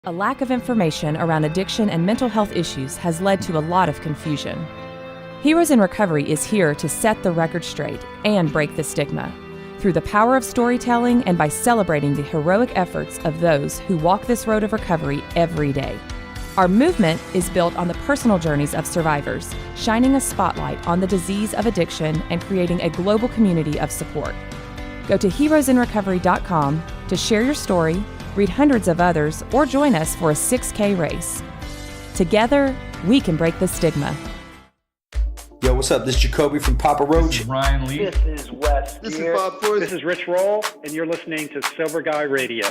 A lack of information around addiction and mental health issues has led to a lot of confusion. Heroes in Recovery is here to set the record straight and break the stigma through the power of storytelling and by celebrating the heroic efforts of those who walk this road of recovery every day. Our movement is built on the personal journeys of survivors, shining a spotlight on the disease of addiction and creating a global community of support. Go to heroesinrecovery.com to share your story, read hundreds of others, or join us for a 6K race. Together, we can break the stigma. Yo, what's up? This is Jacoby from Papa Roach. This is Ryan Lee. This is Wes. This is Bob Force. This is Rich Roll, and you're listening to Sober Guy Radio.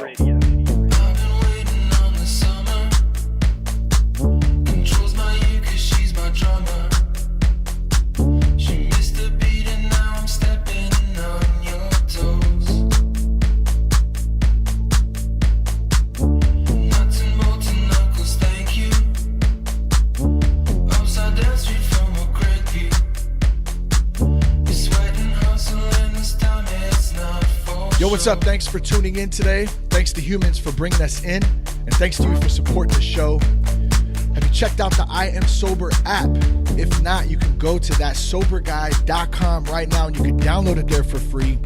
Yo, what's up? Thanks for tuning in today. Thanks to Humans for bringing us in. And thanks to you for supporting the show. Have you checked out the I Am Sober app? If not, you can go to thatsoberguy.com right now and you can download it there for free.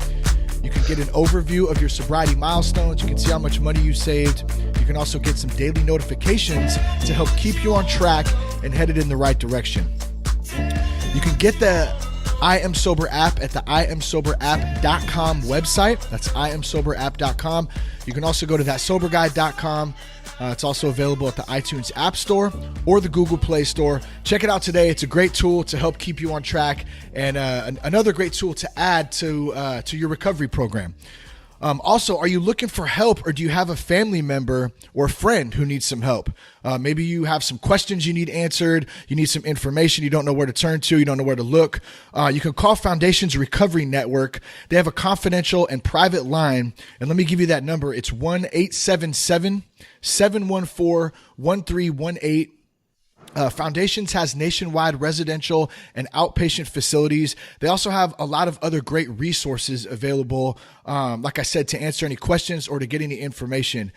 You can get an overview of your sobriety milestones. You can see how much money you saved. You can also get some daily notifications to help keep you on track and headed in the right direction. You can get the I Am Sober app at the iamsoberapp.com website. That's iamsoberapp.com. You can also go to thatsoberguy.com. It's also available at the iTunes App Store or the Google Play Store. Check it out today. It's a great tool to help keep you on track and another great tool to add to your recovery program. Also, are you looking for help or do you have a family member or friend who needs some help? Maybe you have some questions you need answered. You need some information. You don't know where to turn to. You don't know where to look. You can call Foundations Recovery Network. They have a confidential and private line. And let me give you that number. It's 1-877-714-1318. Foundations has nationwide residential and outpatient facilities. They also have a lot of other great resources available, like I said, to answer any questions or to get any information.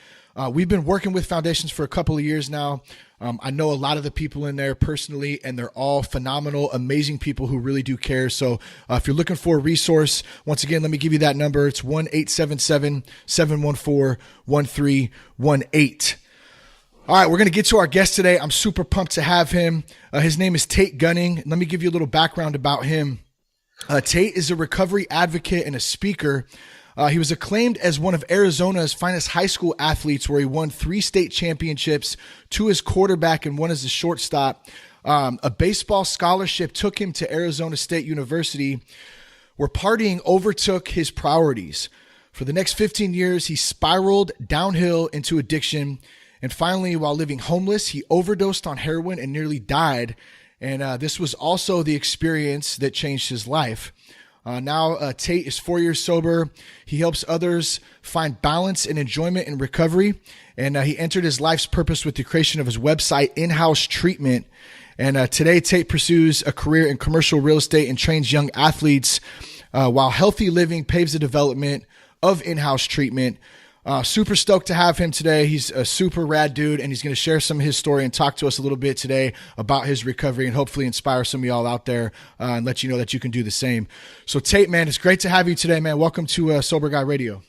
We've been working with Foundations for a couple of years now. I know a lot of the people in there personally, and they're all phenomenal, amazing people who really do care. So if you're looking for a resource, once again, let me give you that number. It's 1-877-714-1318. All right, we're going to get to our guest today. I'm super pumped to have him. His name is Tate Gunning. Let me give you a little background about him. Tate is a recovery advocate and a speaker. He was acclaimed as one of Arizona's finest high school athletes, where he won 3 state championships, 2 as quarterback and 1 as a shortstop. A baseball scholarship took him to Arizona State University, where partying overtook his priorities. For the next 15 years, he spiraled downhill into addiction. And finally, while living homeless, he overdosed on heroin and nearly died. And this was also the experience that changed his life. Now, Tate is 4 years sober. He helps others find balance and enjoyment in recovery. And he entered his life's purpose with the creation of his website, In-House Treatment. And today, Tate pursues a career in commercial real estate and trains young athletes, while healthy living paves the development of In-House Treatment. Super stoked to have him today. He's a super rad dude, and he's going to share some of his story and talk to us a little bit today about his recovery and hopefully inspire some of y'all out there and let you know that you can do the same. So Tate, man, it's great to have you today, man. Welcome to Sober Guy Radio.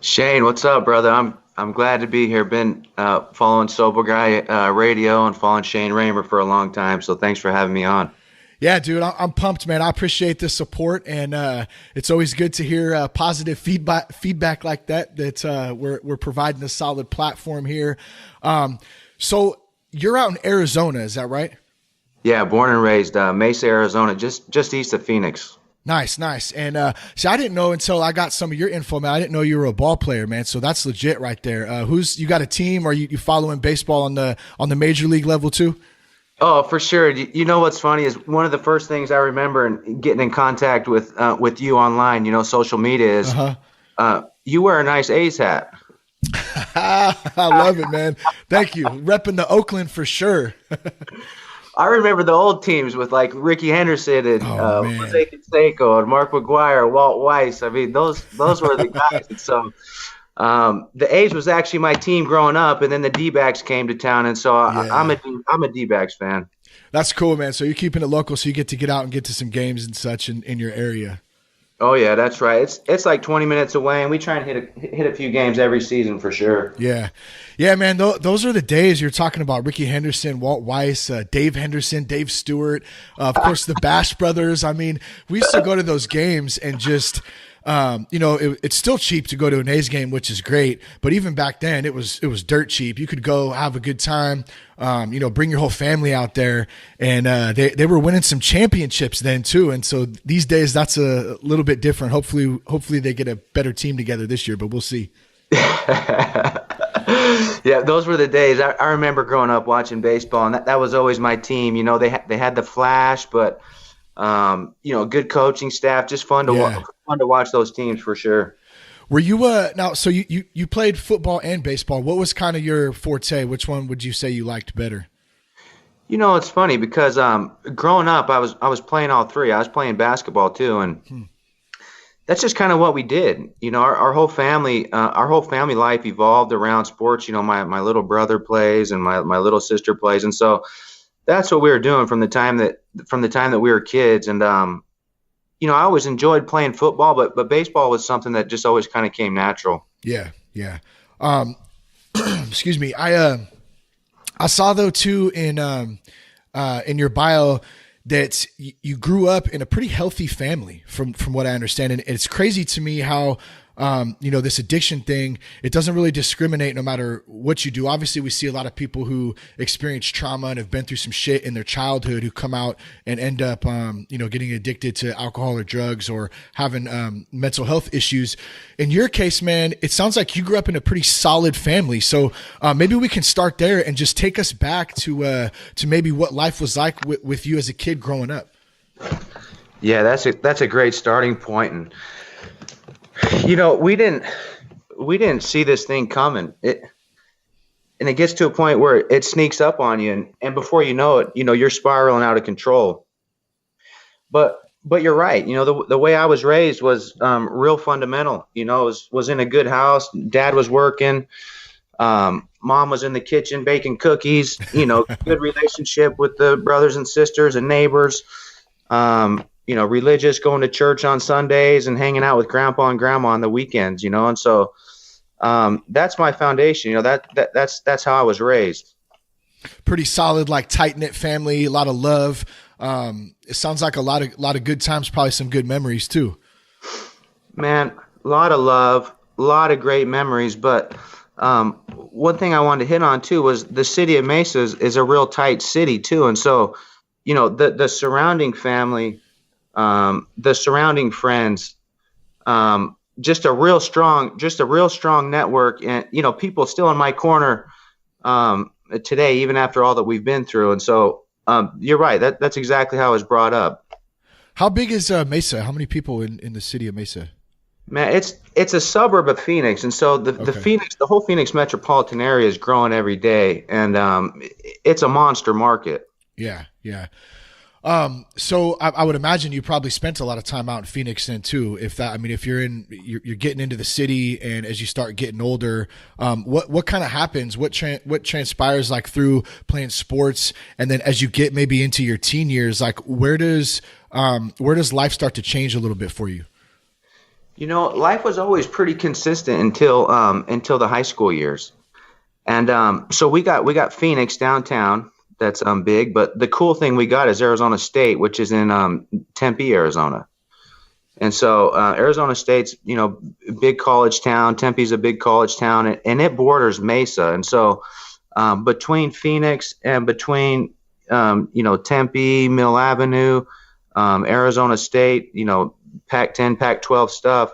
Shane, what's up, brother? I'm glad to be here. Been following Sober Guy Radio and following Shane Raymer for a long time, so thanks for having me on. Yeah, dude, I'm pumped, man. I appreciate the support, and it's always good to hear positive feedback like that. That we're providing a solid platform here. So you're out in Arizona, is that right? Yeah, born and raised, Mesa, Arizona, just east of Phoenix. Nice. And see, I didn't know until I got some of your info, man. I didn't know you were a ball player, man. So that's legit right there. You got a team? Or you following baseball on the major league level too? Oh, for sure. You know what's funny is one of the first things I remember getting in contact with you online, social media is you wear a nice A's hat. I love it, man. Thank you. Repping the Oakland for sure. I remember the old teams with like Ricky Henderson and Jose Canseco and Mark McGuire, Walt Weiss. I mean, those were the guys. And so The A's was actually my team growing up, and then the D-backs came to town, and so I'm a D-backs fan. That's cool, man. So you're keeping it local, so you get to get out and get to some games and such in your area. Oh yeah, that's right. It's like 20 minutes away, and we try and hit a few games every season for sure. Yeah, man. Those are the days you're talking about. Ricky Henderson, Walt Weiss, Dave Henderson, Dave Stewart, of course the Bash brothers. I mean, we used to go to those games and just. It's still cheap to go to an A's game, which is great. But even back then, it was dirt cheap. You could go have a good time, bring your whole family out there. And they were winning some championships then too. And so these days, that's a little bit different. Hopefully they get a better team together this year, but we'll see. Yeah, those were the days. I remember growing up watching baseball, and that was always my team. They had the flash, but good coaching staff, just fun to watch those teams for sure. Were you now? So you played football and baseball. What was kind of your forte? Which one would you say you liked better? It's funny because growing up, I was playing all three. I was playing basketball too, and that's just kind of what we did. Our whole family life evolved around sports. My little brother plays, and my little sister plays, and so that's what we were doing from the time that we were kids. And I always enjoyed playing football, but baseball was something that just always kind of came natural. Yeah. Excuse me. I saw though too in your bio that you grew up in a pretty healthy family from what I understand. And it's crazy to me how, this addiction thing, it doesn't really discriminate no matter what you do. Obviously we see a lot of people who experience trauma and have been through some shit in their childhood who come out and end up, getting addicted to alcohol or drugs or having, mental health issues. In your case, man, it sounds like you grew up in a pretty solid family. So, maybe we can start there and just take us back to maybe what life was like with you as a kid growing up. Yeah, that's a great starting point. And, we didn't see this thing coming. It gets to a point where it sneaks up on you, and before you know it, you're spiraling out of control. But you're right. The way I was raised was real fundamental. Was in a good house. Dad was working. Mom was in the kitchen baking cookies. Good relationship with the brothers and sisters and neighbors. Religious, going to church on Sundays and hanging out with grandpa and grandma on the weekends, and so that's my foundation. That's how I was raised. Pretty solid, like tight-knit family, a lot of love. It sounds like a lot of good times, probably some good memories too. Man, a lot of love, a lot of great memories, but one thing I wanted to hit on too was the city of Mesa is a real tight city too, and so the surrounding family, the surrounding friends, just a real strong network, and people still in my corner today, even after all that we've been through. And so you're right, that's exactly how I was brought up. How big is Mesa? How many people in the city of Mesa? Man, it's a suburb of Phoenix, and so the whole Phoenix metropolitan area is growing every day, and it's a monster market. Yeah. So I would imagine you probably spent a lot of time out in Phoenix then too. If you're getting into the city, and as you start getting older, what kind of happens? What transpires like through playing sports, and then as you get maybe into your teen years, like where does life start to change a little bit for you? Life was always pretty consistent until the high school years, and so we got Phoenix downtown. That's big, but the cool thing we got is Arizona State, which is in Tempe, Arizona. And so Arizona State's, big college town. Tempe's a big college town, and it borders Mesa. And so between Phoenix and between, Tempe, Mill Avenue, Arizona State, Pac-10, Pac-12 stuff,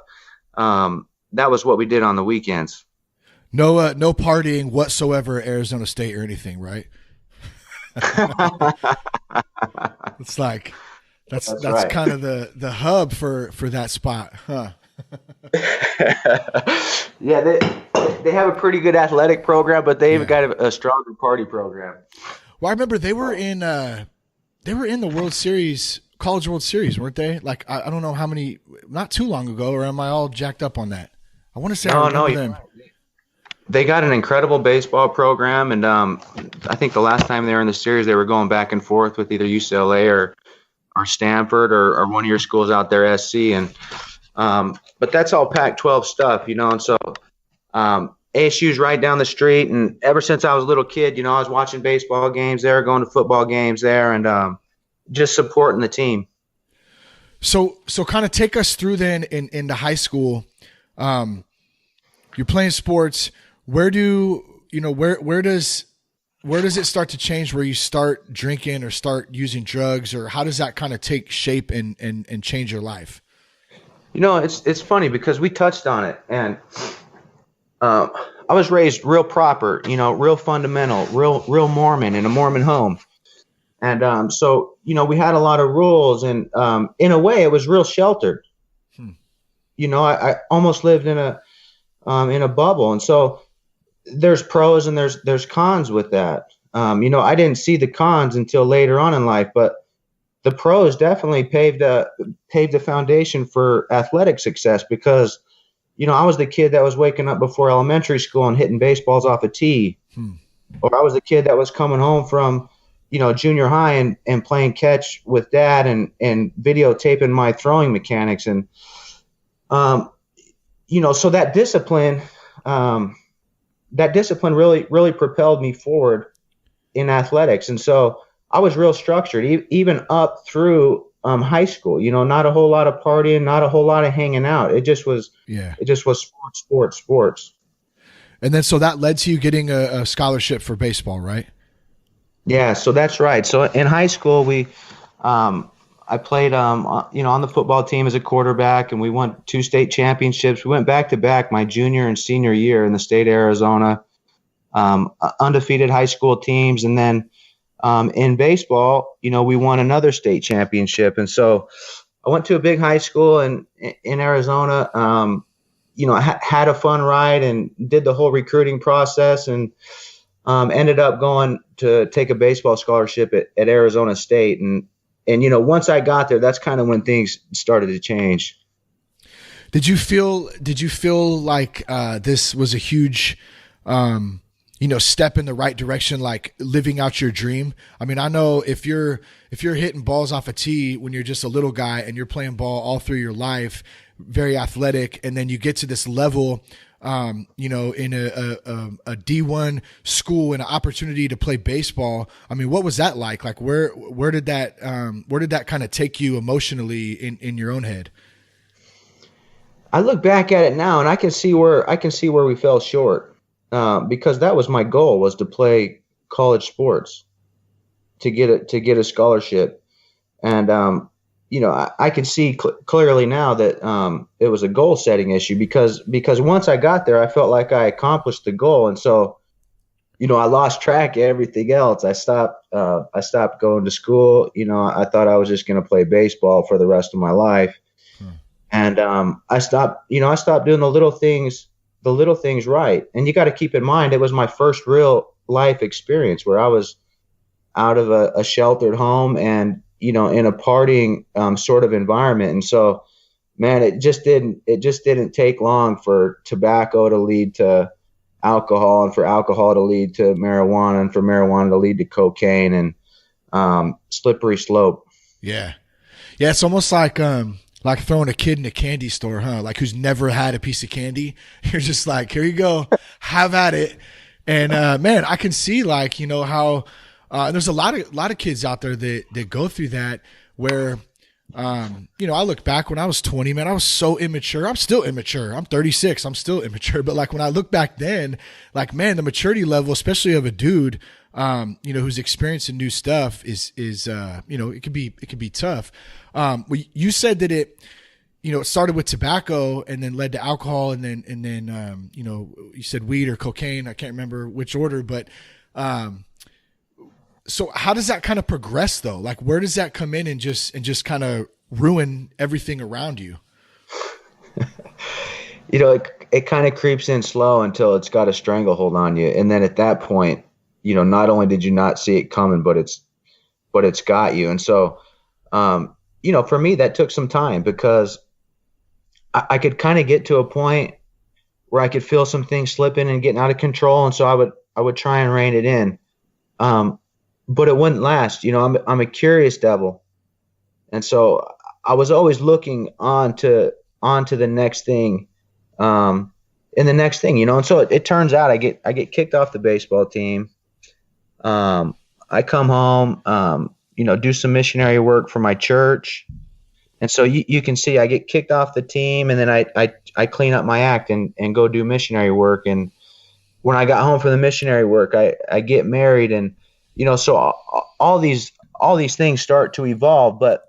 that was what we did on the weekends. No partying whatsoever at Arizona State or anything, right? It's like that's right. Kind of the hub for that spot, huh? Yeah, they have a pretty good athletic program, but they've got a stronger party program. Well, I remember they were in the World Series, College World Series, weren't they? Like I don't know how many, not too long ago, or am I all jacked up on that? I want to say I remember them. they got an incredible baseball program, and I think the last time they were in the series, they were going back and forth with either UCLA or Stanford or one of your schools out there, SC, and but that's all Pac-12 stuff, and so ASU's right down the street, and ever since I was a little kid, I was watching baseball games there, going to football games there, and just supporting the team. So kind of take us through then in the high school. You're playing sports. Where does it start to change where you start drinking or start using drugs, or how does that kind of take shape and change your life? It's funny because we touched on it, and I was raised real proper, real fundamental, real Mormon in a Mormon home. And so we had a lot of rules, and in a way it was real sheltered. I almost lived in a bubble. And so there's pros and there's cons with that. I didn't see the cons until later on in life, but the pros definitely paved the foundation for athletic success because, I was the kid that was waking up before elementary school and hitting baseballs off a tee. Or I was the kid that was coming home from, junior high and playing catch with dad and videotaping my throwing mechanics. And, so that discipline really propelled me forward in athletics. And so I was real structured, even up through high school, not a whole lot of partying, not a whole lot of hanging out. It just was sports. And then, so that led to you getting a scholarship for baseball, right? Yeah, so that's right. So in high school, I played, on the football team as a quarterback, and we won 2 state championships. We went back to back my junior and senior year in the state of Arizona, undefeated high school teams. And then in baseball, we won another state championship. And so I went to a big high school in Arizona, had a fun ride and did the whole recruiting process, and ended up going to take a baseball scholarship at Arizona State. And once I got there, that's kind of when things started to change. Did you feel like this was a huge, step in the right direction, like living out your dream? I mean, I know if you're hitting balls off a tee when you're just a little guy and you're playing ball all through your life, very athletic, and then you get to this level, in a D1 school and an opportunity to play baseball. I mean, what was that like? Like where did that kind of take you emotionally in your own head? I look back at it now and I can see where we fell short, because that was my goal, was to play college sports, to get a scholarship. And, I can see clearly now that it was a goal setting issue because once I got there, I felt like I accomplished the goal. And so, I lost track of everything else. I stopped going to school. I thought I was just going to play baseball for the rest of my life. And I stopped doing the little things right. And you got to keep in mind, it was my first real life experience where I was out of a sheltered home and, in a partying sort of environment. And so, man, it just didn't take long for tobacco to lead to alcohol, and for alcohol to lead to marijuana, and for marijuana to lead to cocaine, and slippery slope. Yeah. Yeah. It's almost like throwing a kid in a candy store, huh? Like who's never had a piece of candy. You're just like, here you go, have at it. And man, I can see how there's a lot of kids out there that go through that where, I look back when I was 20, man, I was so immature. I'm still immature. I'm 36. I'm still immature. But like when I look back then, like, man, the maturity level, especially of a dude, who's experiencing new stuff is it could be tough. You said that it started with tobacco and then led to alcohol and then you said weed or cocaine. I can't remember which order, but, so how does that kind of progress though? Like where does that come in and just kind of ruin everything around you? It kind of creeps in slow until it's got a stranglehold on you. And then at that point, not only did you not see it coming, but it's got you. And so, for me, that took some time because I could kind of get to a point where I could feel some things slipping and getting out of control. And so I would try and rein it in. But it wouldn't last. You know, I'm a curious devil. And so I was always looking onto the next thing, and the next thing, you know. And so it turns out I get kicked off the baseball team. I come home, you know, do some missionary work for my church. And so you can see I get kicked off the team, and then I clean up my act and go do missionary work. And when I got home from the missionary work, I get married, and, you know, so all these things start to evolve. But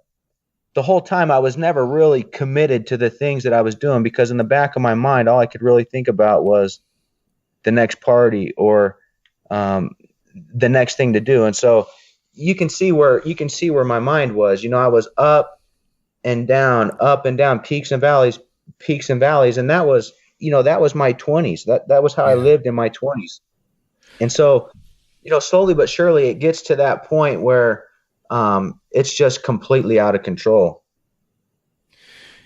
the whole time I was never really committed to the things that I was doing, because in the back of my mind, all I could really think about was the next party or the next thing to do. And so you can see where my mind was. You know, I was up and down, peaks and valleys. And that was, you know, that was my 20s. That was how I lived in my 20s. And so, you know, slowly but surely it gets to that point where it's just completely out of control.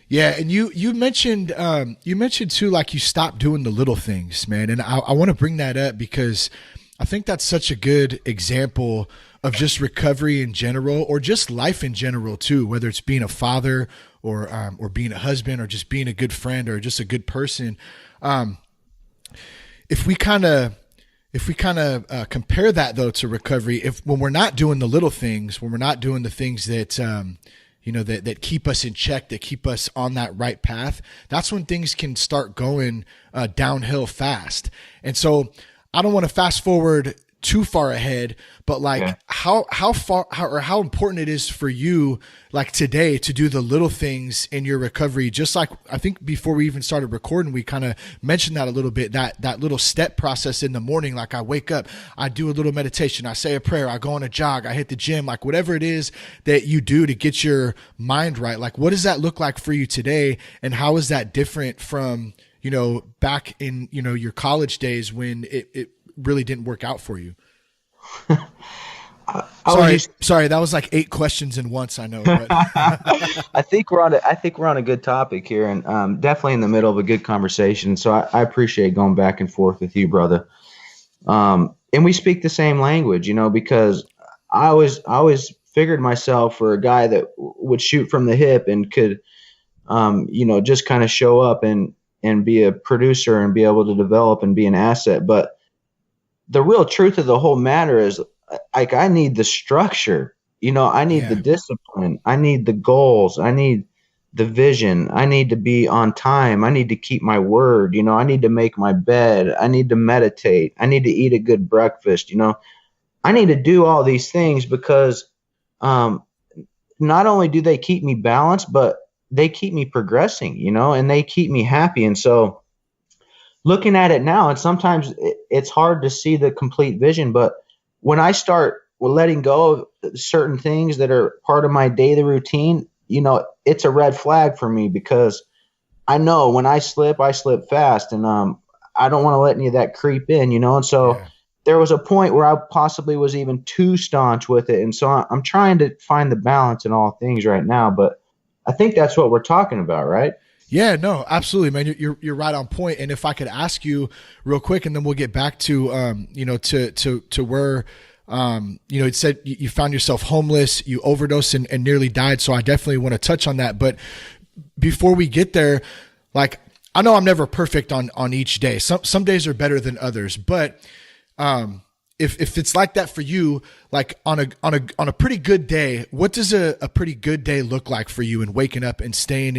Yeah, and you mentioned too, like, you stopped doing the little things, man. And I want to bring that up because I think that's such a good example of just recovery in general, or just life in general too, whether it's being a father or being a husband, or just being a good friend, or just a good person. If we kind of compare that though to recovery, when we're not doing the little things, when we're not doing the things that you know, that keep us in check, that keep us on that right path, that's when things can start going downhill fast. And so I don't want to fast forward too far ahead, but like how important it is for you, like today, to do the little things in your recovery. Just like, I think before we even started recording, we kind of mentioned that a little bit, that little step process in the morning. Like, I wake up, I do a little meditation, I say a prayer, I go on a jog, I hit the gym, like whatever it is that you do to get your mind right. Like, what does that look like for you today? And how is that different from, you know, back in, you know, your college days when it really didn't work out for you? Sorry, that was like 8 questions in once, I know. But I think we're on a good topic here, and definitely in the middle of a good conversation. So I appreciate going back and forth with you, brother. And we speak the same language, you know, because I always figured myself for a guy that would shoot from the hip and could, you know, just kind of show up and be a producer and be able to develop and be an asset. But the real truth of the whole matter is, like, I need the structure, you know, I need the discipline, I need the goals, I need the vision, I need to be on time, I need to keep my word, you know, I need to make my bed, I need to meditate, I need to eat a good breakfast, you know, I need to do all these things because not only do they keep me balanced, but they keep me progressing, you know, and they keep me happy. And so looking at it now, and sometimes it's hard to see the complete vision, but when I start letting go of certain things that are part of my daily routine, you know, it's a red flag for me, because I know when I slip fast, and I don't want to let any of that creep in, you know. And so there was a point where I possibly was even too staunch with it. And so I'm trying to find the balance in all things right now, but I think that's what we're talking about, right? Yeah, no, absolutely, man. You're right on point. And if I could ask you real quick, and then we'll get back to, you know, to where, you know, it said you found yourself homeless, you overdosed and nearly died. So I definitely want to touch on that. But before we get there, like, I know I'm never perfect on each day. Some days are better than others, but, if it's like that for you, like on a pretty good day, what does a pretty good day look like for you, and waking up and staying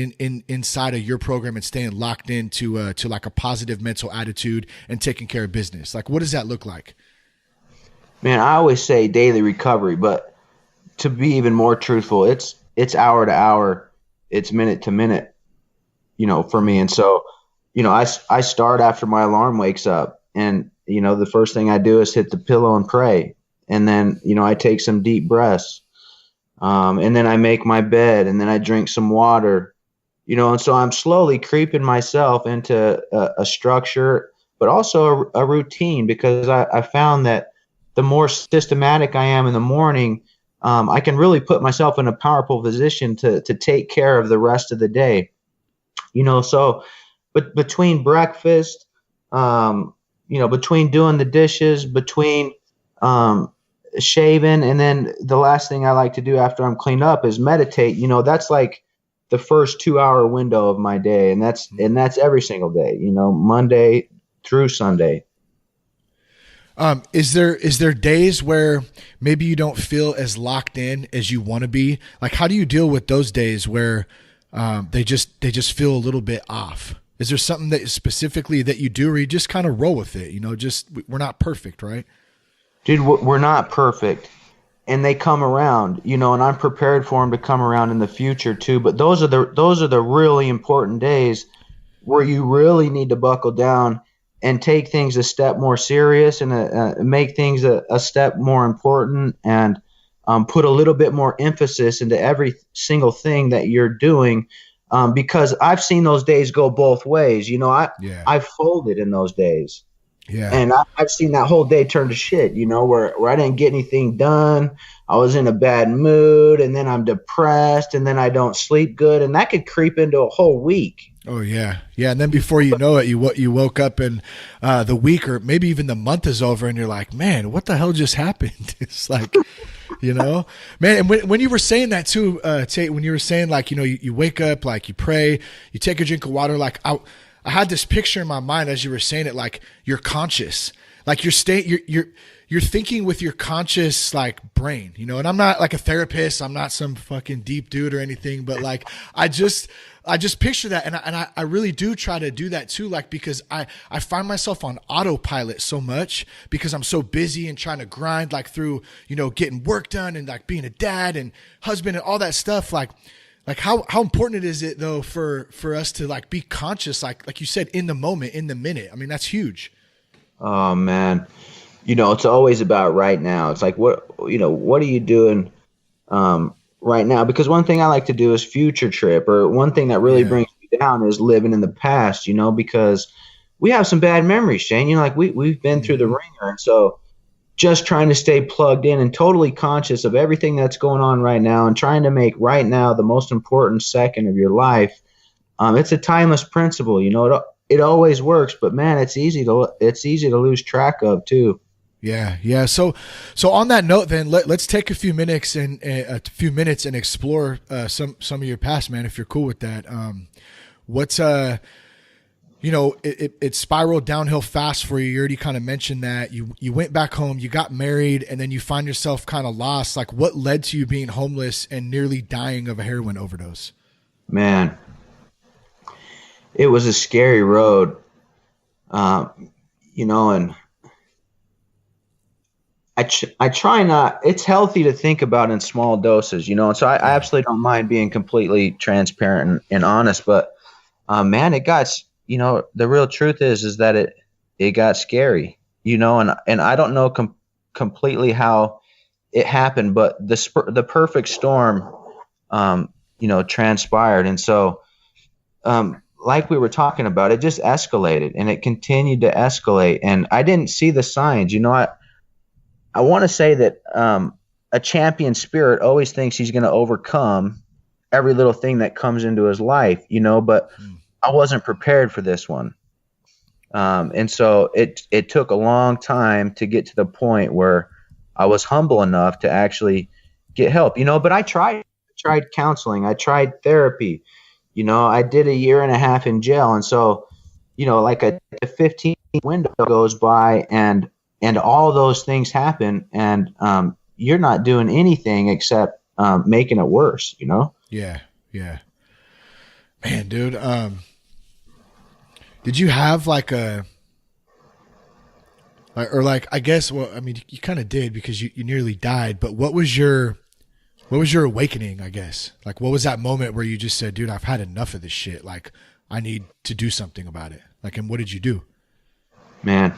inside of your program and staying locked into to like a positive mental attitude and taking care of business? Like, what does that look like? Man, I always say daily recovery, but to be even more truthful, it's hour to hour, it's minute to minute, you know, for me. And so, you know, I start after my alarm wakes up, and you know, the first thing I do is hit the pillow and pray. And then, you know, I take some deep breaths. And then I make my bed, and then I drink some water, you know, and so I'm slowly creeping myself into a structure, but also a routine, because I found that the more systematic I am in the morning, I can really put myself in a powerful position to take care of the rest of the day, you know. So, but between breakfast, between doing the dishes, between shaving, and then the last thing I like to do after I'm cleaned up is meditate. That's like the first 2 hour window of my day, and that's every single day, Monday through Sunday. Is there days where maybe you don't feel as locked in as you want to be? Like, how do you deal with those days where they just feel a little bit off? Is there something that specifically that you do, or you just kind of roll with it? We're not perfect, right? Dude, we're not perfect, and they come around, and I'm prepared for them to come around in the future too. But those are the really important days where you really need to buckle down and take things a step more serious, and make things a step more important, and put a little bit more emphasis into every single thing that you're doing. Because I've seen those days go both ways. I've folded in those days. Yeah. And I've seen that whole day turn to shit, where I didn't get anything done. I was in a bad mood, and then I'm depressed, and then I don't sleep good, and that could creep into a whole week. Oh yeah. Yeah. And then before you know it, you woke up and the week or maybe even the month is over, and you're like, man, what the hell just happened? It's like, man. And when you were saying that too, Tate, when you were saying like, you wake up, like you pray, you take a drink of water, like I had this picture in my mind as you were saying it, like you're conscious, like you're thinking with your conscious like brain, and I'm not like a therapist. I'm not some fucking deep dude or anything, but like, I just picture that. And I really do try to do that too. Like, because I find myself on autopilot so much because I'm so busy and trying to grind like through, getting work done and like being a dad and husband and all that stuff. Like how important is it though for us to like be conscious, like you said, in the moment, in the minute? I mean, that's huge. Oh man. It's always about right now. It's like, what are you doing right now? Because one thing I like to do is future trip, or one thing that really brings me down is living in the past, because we have some bad memories, Shane. Like we've been through the ringer. And so just trying to stay plugged in and totally conscious of everything that's going on right now, and trying to make right now the most important second of your life. It's a timeless principle, it always works, but man, it's easy to lose track of too. Yeah. So on that note, then let's take a few minutes and explore some of your past, man. If you're cool with that, what's it spiraled downhill fast for you. You already kind of mentioned that you went back home, you got married, and then you find yourself kind of lost. Like, what led to you being homeless and nearly dying of a heroin overdose? Man, it was a scary road, and I try not. It's healthy to think about in small doses, and so I absolutely don't mind being completely transparent and honest. But man, it got, the real truth is that it got scary, and I don't know completely how it happened, but the perfect storm, transpired, and so like we were talking about, it just escalated, and it continued to escalate, and I didn't see the signs, I want to say that a champion spirit always thinks he's going to overcome every little thing that comes into his life, but I wasn't prepared for this one. And so it took a long time to get to the point where I was humble enough to actually get help, but I tried counseling. I tried therapy. I did a year and a half in jail. And so, like a 15 window goes by, and all those things happen, and you're not doing anything except making it worse, Yeah. Man, dude, did you have I guess, well, I mean, you kind of did because you nearly died, but what was your awakening, I guess? Like, what was that moment where you just said, dude, I've had enough of this shit. Like, I need to do something about it. Like, and what did you do? Man,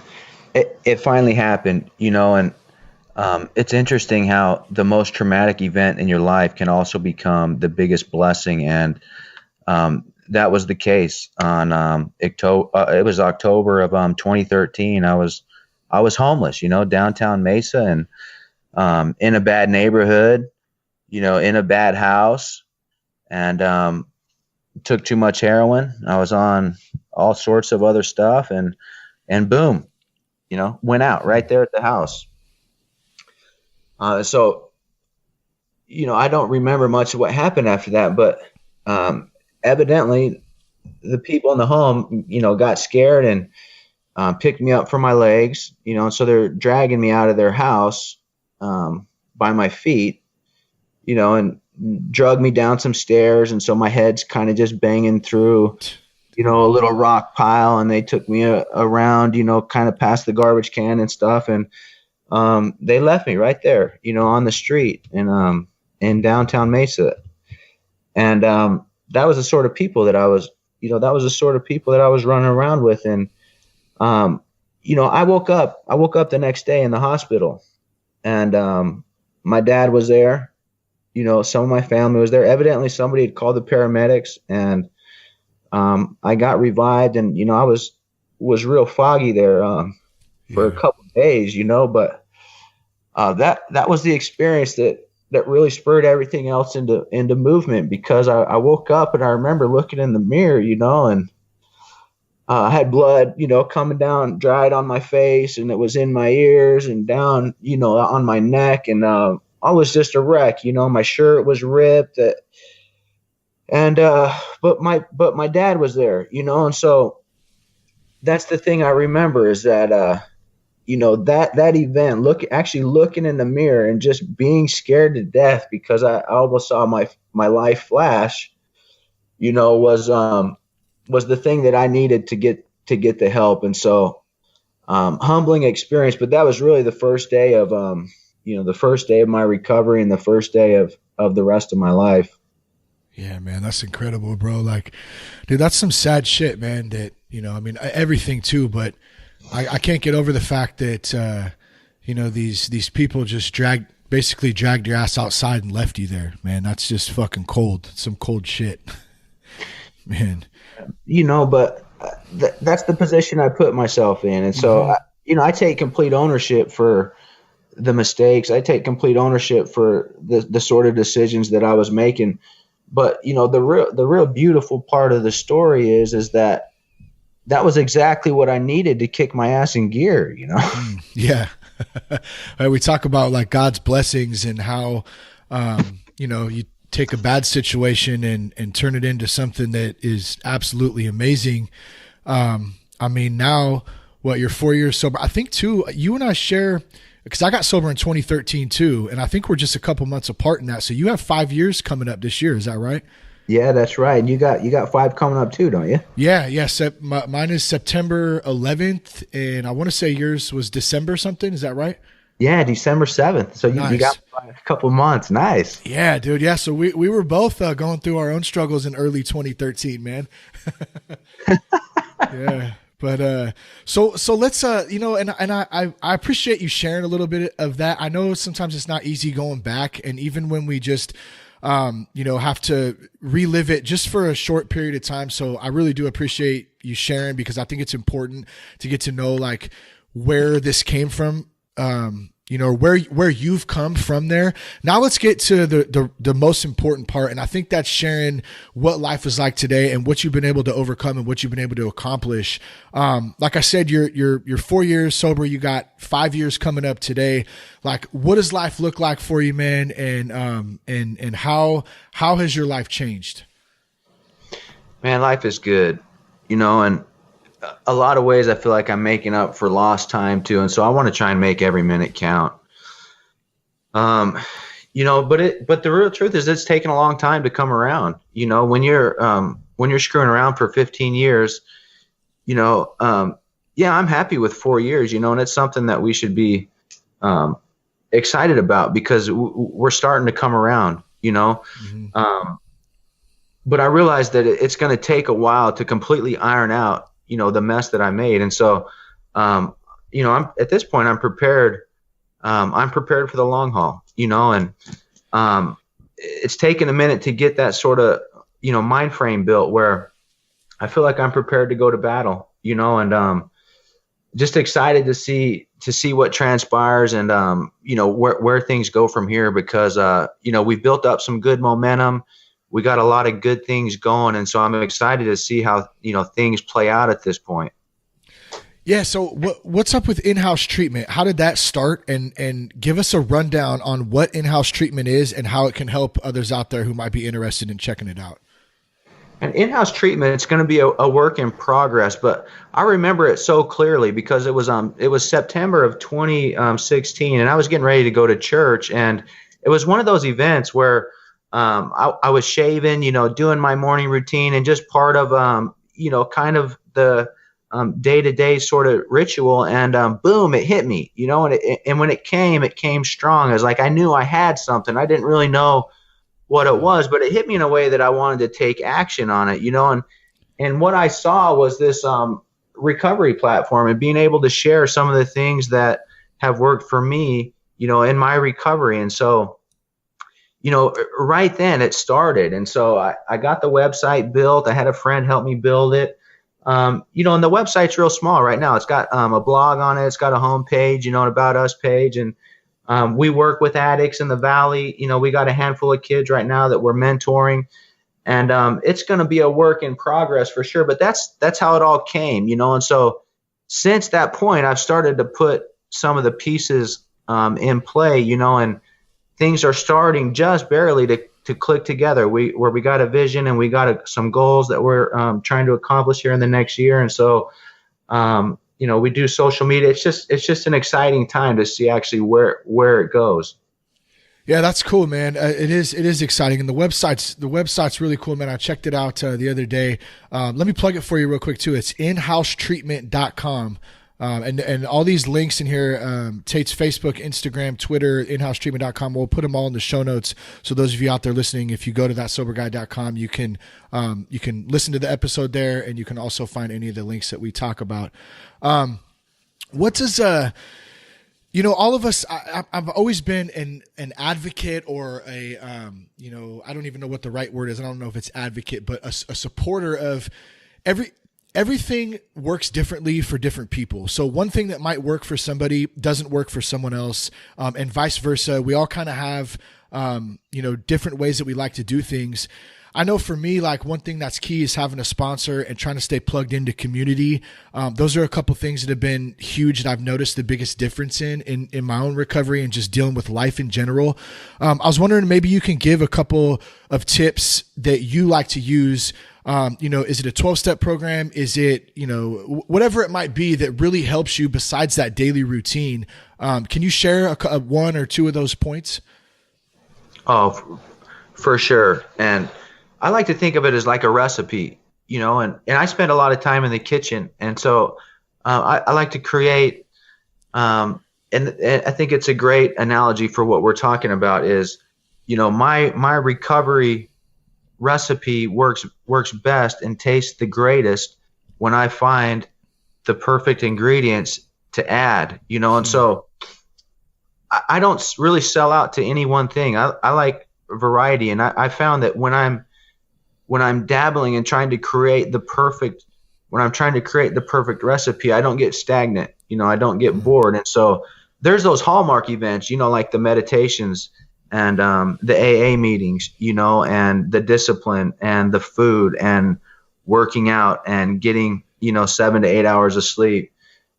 it finally happened, and it's interesting how the most traumatic event in your life can also become the biggest blessing. And that was the case on it was October of 2013. I was homeless, downtown Mesa, and in a bad neighborhood, in a bad house, and took too much heroin. I was on all sorts of other stuff, and and boom, went out right there at the house. So, I don't remember much of what happened after that, but evidently the people in the home, got scared and picked me up from my legs, and so they're dragging me out of their house by my feet, and drug me down some stairs. And so my head's kind of just banging through, a little rock pile, and they took me around, kind of past the garbage can and stuff. And they left me right there, on the street in downtown Mesa. And that was the sort of people that I was, running around with. And, I woke up the next day in the hospital, and my dad was there. Some of my family was there. Evidently somebody had called the paramedics, and I got revived, and I was real foggy there for a couple of days, but that was the experience that really spurred everything else into movement, because I woke up and I remember looking in the mirror, and I had blood, coming down, dried on my face, and it was in my ears and down, on my neck, and I was just a wreck. My shirt was ripped, and but my dad was there, and so that's the thing I remember, is that that event, looking in the mirror and just being scared to death because I almost saw my life flash, was the thing that I needed to get the help. And so humbling experience, but that was really the first day of the first day of my recovery and the first day of the rest of my life. Yeah, man, that's incredible, bro. Like, dude, that's some sad shit, man, that, everything too, but I can't get over the fact that, these people just basically dragged your ass outside and left you there, man. That's just fucking cold. Some cold shit, man. But that's the position I put myself in. And so, I take complete ownership for the mistakes. I take complete ownership for the sort of decisions that I was making. But, the real beautiful part of the story is that was exactly what I needed to kick my ass in gear, Yeah. We talk about like God's blessings and how, you take a bad situation and turn it into something that is absolutely amazing. Now you're 4 years sober. I think too, you and I share, because I got sober in 2013 too. And I think we're just a couple months apart in that. So you have 5 years coming up this year. Is that right? Yeah, that's right. And you got 5 coming up too, don't you? Yeah. Mine is September 11th. And I want to say yours was December something. Is that right? Yeah, December 7th. So you got a couple months. Nice. Yeah, dude. Yeah. So we were both going through our own struggles in early 2013, man. Yeah. But so let's and I appreciate you sharing a little bit of that. I know sometimes it's not easy going back, and even when we just have to relive it just for a short period of time. So I really do appreciate you sharing, because I think it's important to get to know like where this came from. Where you've come from there. Now let's get to the most important part. And I think that's sharing what life is like today and what you've been able to overcome and what you've been able to accomplish. Like I said, you're 4 years sober. You got 5 years coming up today. Like, what does life look like for you, man? And how has your life changed? Man, life is good, and a lot of ways I feel like I'm making up for lost time too. And so I want to try and make every minute count. But the real truth is it's taken a long time to come around. When you're screwing around for 15 years, I'm happy with 4 years, and it's something that we should be, excited about, because we're starting to come around, Mm-hmm. But I realize that it's going to take a while to completely iron out, the mess that I made. And so, I'm at this point, I'm prepared. I'm prepared for the long haul, and it's taken a minute to get that sort of, mind frame built where I feel like I'm prepared to go to battle, and just excited to see what transpires and, where things go from here, because, we've built up some good momentum. We got a lot of good things going. And so I'm excited to see how, things play out at this point. Yeah. So what's up with in-house treatment? How did that start? And give us a rundown on what in-house treatment is and how it can help others out there who might be interested in checking it out. And in-house treatment, it's going to be a work in progress, but I remember it so clearly because it was September of 2016, and I was getting ready to go to church, and it was one of those events where I was shaving, doing my morning routine, and just part of kind of the day-to-day sort of ritual, and boom, it hit me, and when it came strong. I was like, I knew I had something. I didn't really know what it was, but it hit me in a way that I wanted to take action on it, and what I saw was this recovery platform and being able to share some of the things that have worked for me, in my recovery. And so, right then it started. And so I got the website built. I had a friend help me build it. And the website's real small right now. It's got a blog on it. It's got a homepage, an About Us page. And we work with addicts in the Valley. We got a handful of kids right now that we're mentoring. And it's going to be a work in progress for sure. But that's how it all came, And so since that point, I've started to put some of the pieces in play, and things are starting just barely to click together. We got a vision and we got some goals that we're trying to accomplish here in the next year. And so, we do social media. It's just an exciting time to see actually where it goes. Yeah, that's cool, man. It is exciting. And the website's really cool, man. I checked it out the other day. Let me plug it for you real quick too. It's inhousetreatment.com. And all these links in here, Tate's Facebook, Instagram, Twitter, inhousetreatment.com, we'll put them all in the show notes. So those of you out there listening, if you go to thatsoberguy.com, you can listen to the episode there, and you can also find any of the links that we talk about. What does, all of us, I've always been an advocate or I don't even know what the right word is. I don't know if it's advocate, but a supporter of everything works differently for different people. So one thing that might work for somebody doesn't work for someone else, and vice versa. We all kind of have, different ways that we like to do things. I know for me, like one thing that's key is having a sponsor and trying to stay plugged into community. Those are a couple things that have been huge that I've noticed the biggest difference in my own recovery and just dealing with life in general. I was wondering, maybe you can give a couple of tips that you like to use. Is it a 12-step program? Is it, whatever it might be that really helps you besides that daily routine? Can you share one or two of those points? Oh, for sure. And I like to think of it as like a recipe, and I spend a lot of time in the kitchen. And so I like to create, and I think it's a great analogy for what we're talking about is, my recovery recipe works best and tastes the greatest when I find the perfect ingredients to add, and so I don't really sell out to any one thing. I like variety, and I found that when I'm dabbling and trying to create the perfect recipe, I don't get stagnant, I don't get bored. And so there's those hallmark events, like the meditations and the AA meetings, and the discipline and the food and working out and getting, 7 to 8 hours of sleep.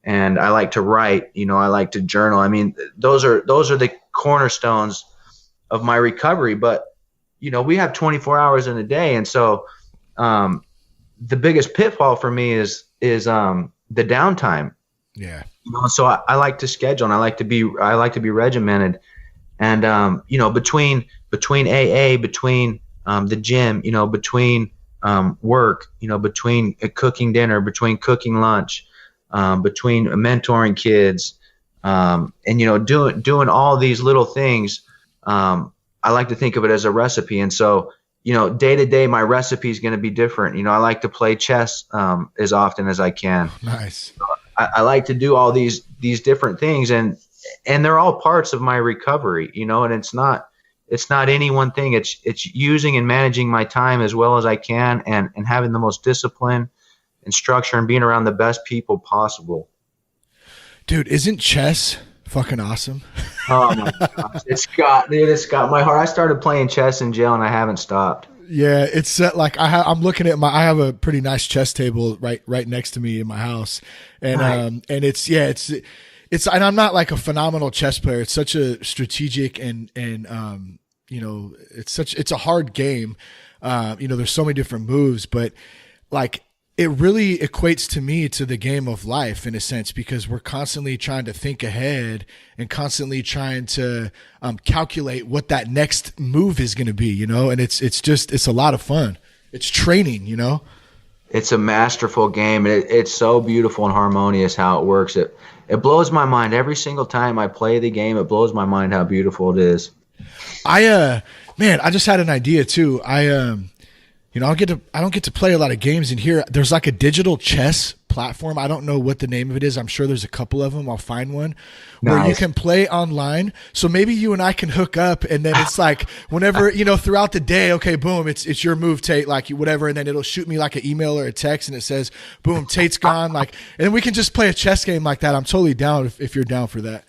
And I like to write, I like to journal. I mean, those are the cornerstones of my recovery. But, we have 24 hours in a day. And so the biggest pitfall for me is the downtime. Yeah. So I like to schedule, and I like to be regimented. And, between AA, between the gym, between work, between cooking dinner, between cooking lunch, between mentoring kids, and, doing all these little things, I like to think of it as a recipe. And so, day to day, my recipe is going to be different. I like to play chess as often as I can. Nice. I like to do all these different things, and they're all parts of my recovery, and it's not any one thing. It's using and managing my time as well as I can, and having the most discipline and structure and being around the best people possible. Dude, isn't chess fucking awesome? Oh my gosh. It's got my heart. I started playing chess in jail and I haven't stopped. Yeah, it's like I'm looking at I have a pretty nice chess table right next to me in my house, and and it's and I'm not like a phenomenal chess player. It's such a strategic and you know, it's a hard game. You know, there's so many different moves, but like it really equates to me to the game of life in a sense, because we're constantly trying to think ahead and constantly trying to calculate what that next move is going to be, you know, and it's a lot of fun. It's training, you know. It's a masterful game. It's so beautiful and harmonious how it works. It blows my mind every single time I play the game. It blows my mind how beautiful it is. I just had an idea too. You know, I don't get to play a lot of games in here. There's like a digital chess platform. I don't know what the name of it is. I'm sure there's a couple of them. I'll find one where you can play online. So maybe you and I can hook up, and then it's like whenever, you know, throughout the day, okay, boom, it's your move, Tate, like whatever. And then it'll shoot me like an email or a text and it says, boom, Tate's gone. Like, and we can just play a chess game like that. I'm totally down if you're down for that.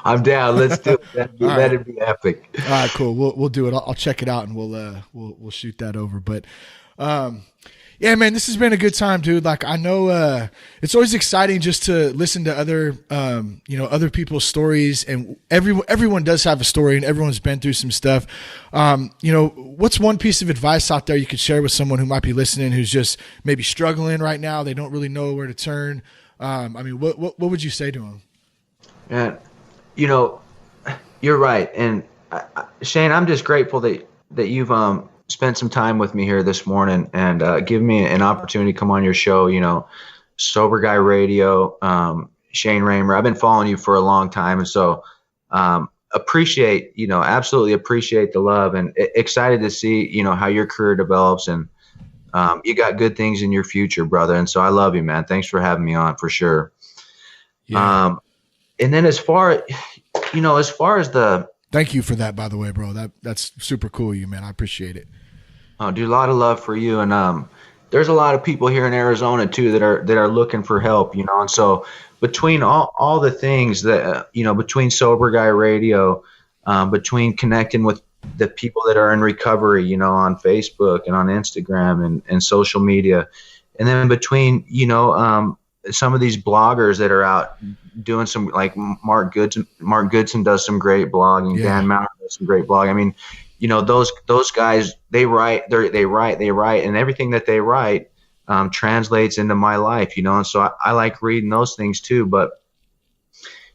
I'm down. Let's do it. That'd be epic. All right, cool. We'll do it. I'll check it out and we'll shoot that over. But, yeah, man, this has been a good time, dude. Like, I know, it's always exciting just to listen to other, you know, other people's stories, and everyone does have a story and everyone's been through some stuff. You know, what's one piece of advice out there you could share with someone who might be listening, who's just maybe struggling right now? They don't really know where to turn. I mean, what would you say to them? Yeah. You know, you're right. And Shane, I'm just grateful that you've spent some time with me here this morning and give me an opportunity to come on your show. You know, Sober Guy Radio, Shane Raymer. I've been following you for a long time. And so appreciate, you know, absolutely appreciate the love, and excited to see, you know, how your career develops, and you got good things in your future, brother. And so I love you, man. Thanks for having me on, for sure. Yeah. And then as far as the, thank you for that, by the way, bro. That's super cool of you, man. I appreciate it. Oh, dude, a lot of love for you. And there's a lot of people here in Arizona too that are looking for help, you know. And so between all the things that, you know, between Sober Guy Radio, between connecting with the people that are in recovery, you know, on Facebook and on Instagram and social media, and then between, you know, some of these bloggers that are out doing some, like Mark Goodson does some great blogging. Yeah. Dan Maurer does some great blogging. I mean, you know, those guys, they write, and everything that they write translates into my life, you know. And so I like reading those things too. But,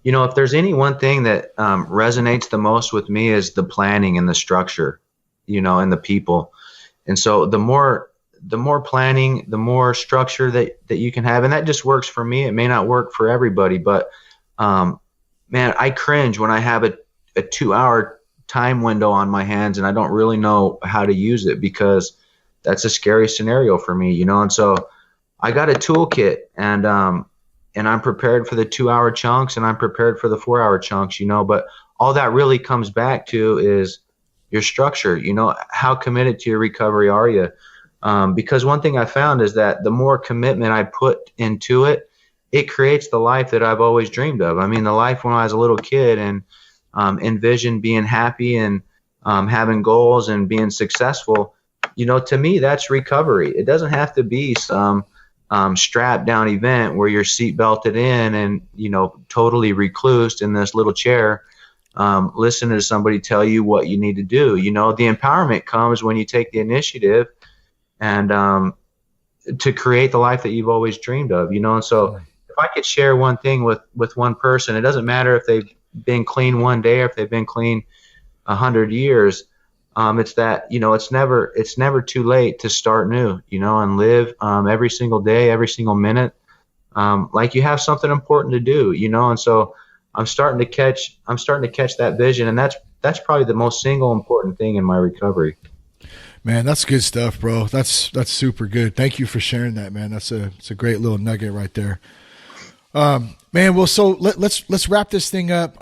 you know, if there's any one thing that resonates the most with me is the planning and the structure, you know, and the people. And so the more planning, the more structure that you can have. And that just works for me. It may not work for everybody, but man, I cringe when I have a 2-hour time window on my hands and I don't really know how to use it, because that's a scary scenario for me, you know. And so I got a toolkit, and I'm prepared for the 2-hour chunks, and I'm prepared for the 4-hour chunks, you know. But all that really comes back to is your structure, you know. How committed to your recovery are you? Because one thing I found is that the more commitment I put into it, it creates the life that I've always dreamed of. I mean, the life when I was a little kid and envisioned being happy and having goals and being successful, you know, to me, that's recovery. It doesn't have to be some strapped down event where you're seat belted in and, you know, totally reclused in this little chair, listening to somebody tell you what you need to do. You know, the empowerment comes when you take the initiative and to create the life that you've always dreamed of, you know. And so if I could share one thing with one person, it doesn't matter if they've been clean one day or if they've been clean 100 years. It's that, you know, it's never too late to start new, you know, and live every single day, every single minute, like you have something important to do, you know. And so I'm starting to catch that vision, and that's probably the most single important thing in my recovery. Man, that's good stuff, bro. That's super good. Thank you for sharing that, man. It's a great little nugget right there. Man, well, so let's wrap this thing up.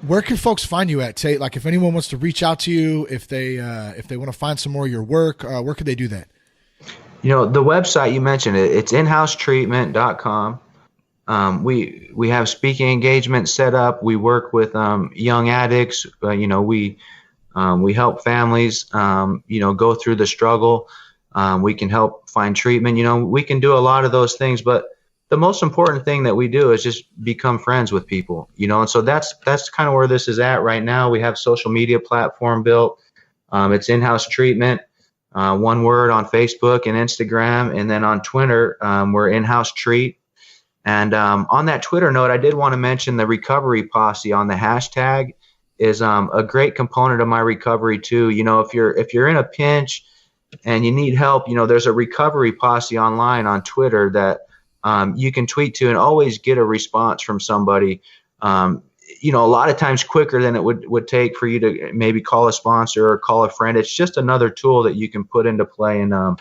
Where can folks find you at, Tate? Like, if anyone wants to reach out to you, if they want to find some more of your work, where could they do that? You know, the website you mentioned, it's inhousetreatment.com. We have speaking engagements set up. We work with young addicts. You know, we We help families, go through the struggle. We can help find treatment. We can do a lot of those things, but the most important thing that we do is just become friends with people, and so that's kind of where this is at right now. We have social media platform built. It's in-house treatment, one word on Facebook and Instagram. And then on Twitter, we're in-house treat. And on that Twitter note, I did want to mention the recovery posse on the hashtag is a great component of my recovery too. If you're in a pinch and you need help, there's a recovery posse online on Twitter that you can tweet to and always get a response from somebody, a lot of times quicker than it would take for you to maybe call a sponsor or call a friend. It's just another tool that you can put into play. And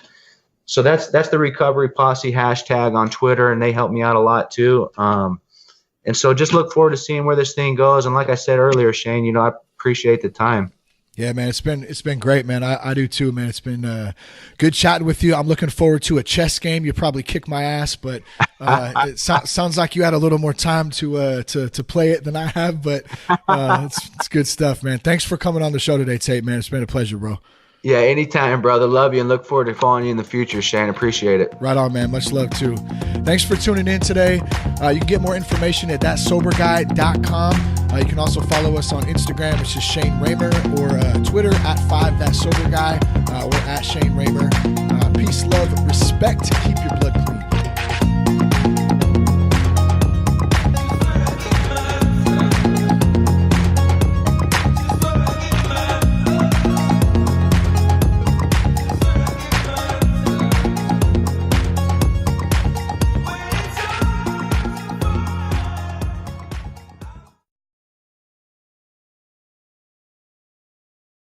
so that's the recovery posse hashtag on Twitter, and they help me out a lot too. And so just look forward to seeing where this thing goes. And like I said earlier, Shane, I appreciate the time. Yeah, man, it's been great, man. I do too, man. It's been good chatting with you. I'm looking forward to a chess game. You probably kick my ass, but it sounds like you had a little more time to play it than I have. But it's good stuff, man. Thanks for coming on the show today, Tate, man. It's been a pleasure, bro. Yeah, anytime, brother. Love you and look forward to following you in the future, Shane. Appreciate it. Right on, man. Much love, too. Thanks for tuning in today. You can get more information at thatsoberguy.com. You can also follow us on Instagram, which is Shane Raymer, or Twitter at 5thatsoberguy, or at Shane Raymer. Peace, love, respect. Keep your blood clean.